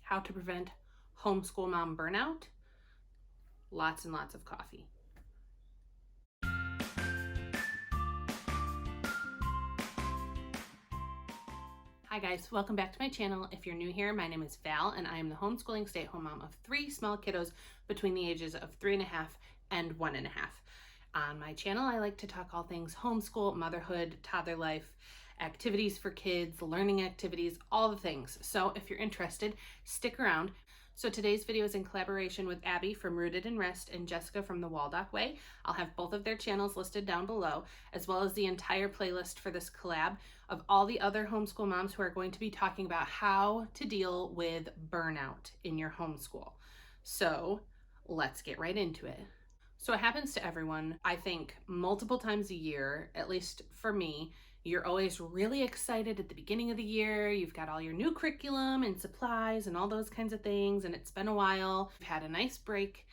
how to prevent homeschool mom burnout, lots and lots of coffee. Hi guys, welcome back to my channel. If you're new here, my name is Val and I am the homeschooling stay-at-home mom of 3 small kiddos between the ages of 3.5 and 1.5. On my channel, I like to talk all things homeschool, motherhood, toddler life, activities for kids, learning activities, all the things. So if you're interested, stick around. So today's video is in collaboration with Abby from Rooted in Rest and Jessica from the Waldock Way. I'll have both of their channels listed down below, as well as the entire playlist for this collab of all the other homeschool moms who are going to be talking about how to deal with burnout in your homeschool. So let's get right into it. So it happens to everyone, I think, multiple times a year, at least for me. You're always really excited at the beginning of the year. You've got all your new curriculum and supplies and all those kinds of things, and it's been a while. You've had a nice break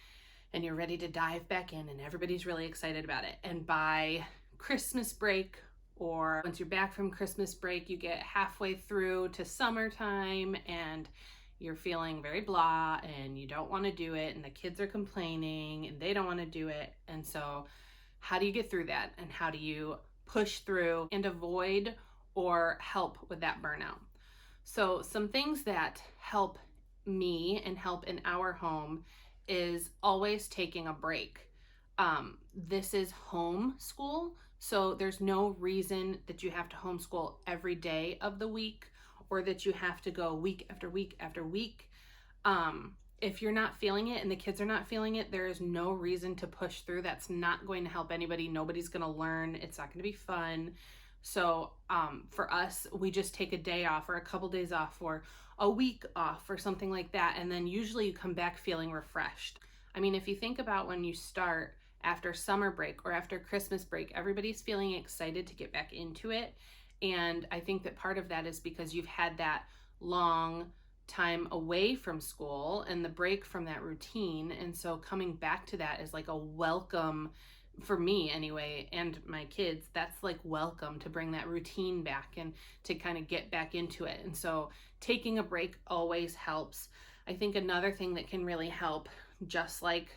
and you're ready to dive back in, and everybody's really excited about it. And by Christmas break, or once you're back from Christmas break, you get halfway through to summertime and you're feeling very blah and you don't want to do it, and the kids are complaining and they don't want to do it. And so how do you get through that, and how do you push through and avoid or help with that burnout? So some things that help me and help in our home is always taking a break. This is homeschool, so there's no reason that you have to homeschool every day of the week, or that you have to go week after week after week. If you're not feeling it and the kids are not feeling it, there is no reason to push through. That's not going to help anybody. Nobody's going to learn. It's not going to be fun. So for us, we just take a day off or a couple days off or a week off or something like that. And then usually you come back feeling refreshed. I mean, if you think about when you start after summer break or after Christmas break, everybody's feeling excited to get back into it. And I think that part of that is because you've had that long time away from school and the break from that routine. And so coming back to that is like a welcome, for me anyway, and my kids, that's like welcome to bring that routine back and to kind of get back into it. And so taking a break always helps. I think another thing that can really help, just like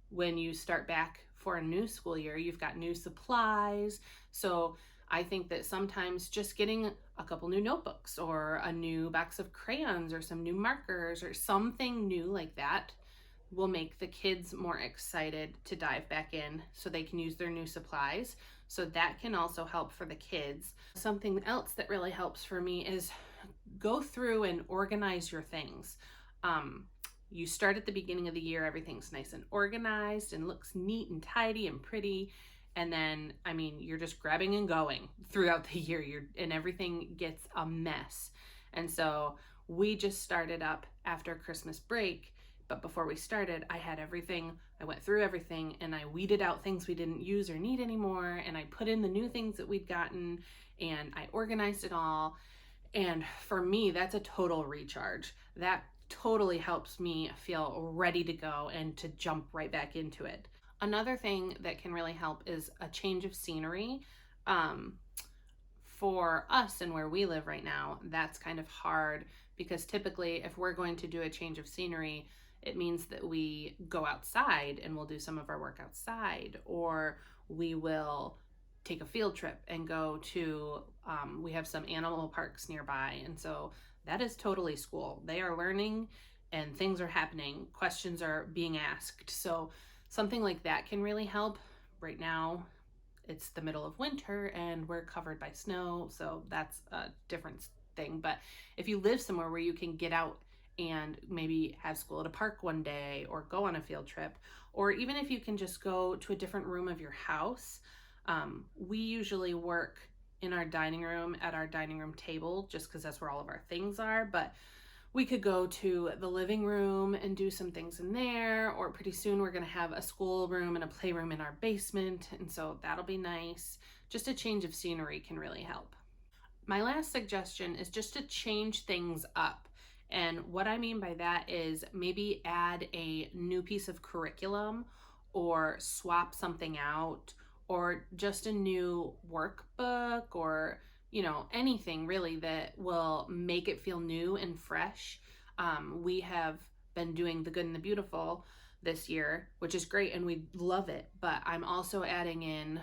when you start back for a new school year, you've got new supplies. So I think that sometimes just getting a couple new notebooks or a new box of crayons or some new markers or something new like that will make the kids more excited to dive back in so they can use their new supplies. So that can also help for the kids. Something else that really helps for me is go through and organize your things. You start at the beginning of the year, everything's nice and organized and looks neat and tidy and pretty. And then, I mean, you're just grabbing and going throughout the year, and everything gets a mess. And so we just started up after Christmas break, but before we started, I had everything, I went through everything and I weeded out things we didn't use or need anymore. And I put in the new things that we'd gotten and I organized it all. And for me, that's a total recharge. That totally helps me feel ready to go and to jump right back into it. Another thing that can really help is a change of scenery. For us and where we live right now, that's kind of hard because typically if we're going to do a change of scenery, it means that we go outside and we'll do some of our work outside, or we will take a field trip and go to, we have some animal parks nearby. And so that is totally school. They are learning and things are happening. Questions are being asked. So something like that can really help. Right now, it's the middle of winter and we're covered by snow, so that's a different thing. But if you live somewhere where you can get out and maybe have school at a park one day or go on a field trip, or even if you can just go to a different room of your house, we usually work in our dining room at our dining room table just because that's where all of our things are. But we could go to the living room and do some things in there, or pretty soon we're going to have a school room and a playroom in our basement, and so that'll be nice. Just a change of scenery can really help. My last suggestion is just to change things up. And what I mean by that is maybe add a new piece of curriculum or swap something out, or just a new workbook, or anything really that will make it feel new and fresh. We have been doing The Good and the Beautiful this year, which is great and we love it, but I'm also adding in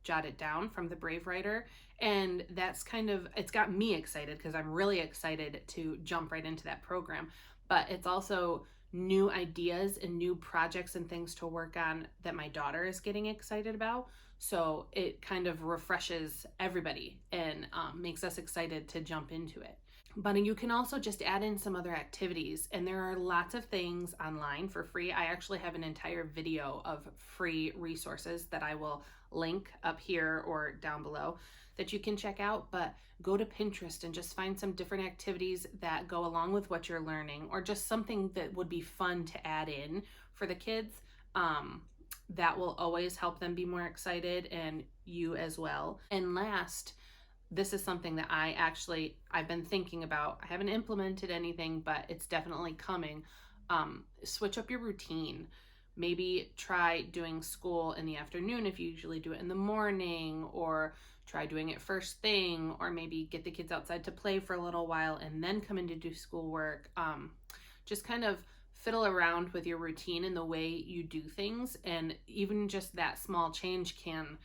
Jot It Down from the Brave Writer, and that's kind of, it's got me excited because I'm really excited to jump right into that program, but it's also new ideas and new projects and things to work on that my daughter is getting excited about. So it kind of refreshes everybody and makes us excited to jump into it. But you can also just add in some other activities, and there are lots of things online for free. I actually have an entire video of free resources that I will link up here or down below that you can check out. But go to Pinterest and just find some different activities that go along with what you're learning, or just something that would be fun to add in for the kids. That will always help them be more excited, and you as well. And last, this is something that I've been thinking about. I haven't implemented anything, but it's definitely coming. Switch up your routine. Maybe try doing school in the afternoon if you usually do it in the morning, or try doing it first thing, or maybe get the kids outside to play for a little while and then come in to do schoolwork. Just kind of fiddle around with your routine and the way you do things, and even just that small change can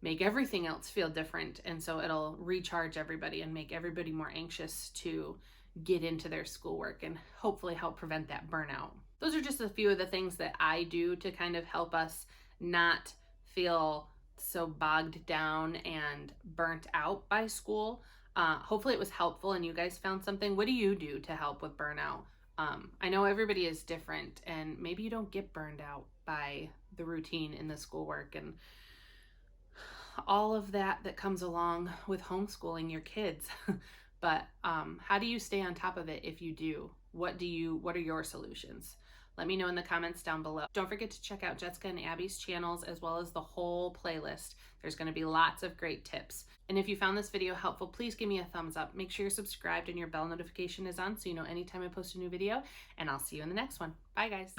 make everything else feel different, and so it'll recharge everybody and make everybody more anxious to get into their schoolwork and hopefully help prevent that burnout. Those are just a few of the things that I do to kind of help us not feel so bogged down and burnt out by school. Hopefully it was helpful and you guys found something. What do you do to help with burnout? I know everybody is different, and maybe you don't get burned out by the routine in the schoolwork and all of that comes along with homeschooling your kids. But how do you stay on top of it if you do? What are your solutions? Let me know in the comments down below. Don't forget to check out Jessica and Abby's channels as well as the whole playlist. There's going to be lots of great tips. And if you found this video helpful, please give me a thumbs up. Make sure you're subscribed and your bell notification is on so you know anytime I post a new video. And I'll see you in the next one. Bye, guys.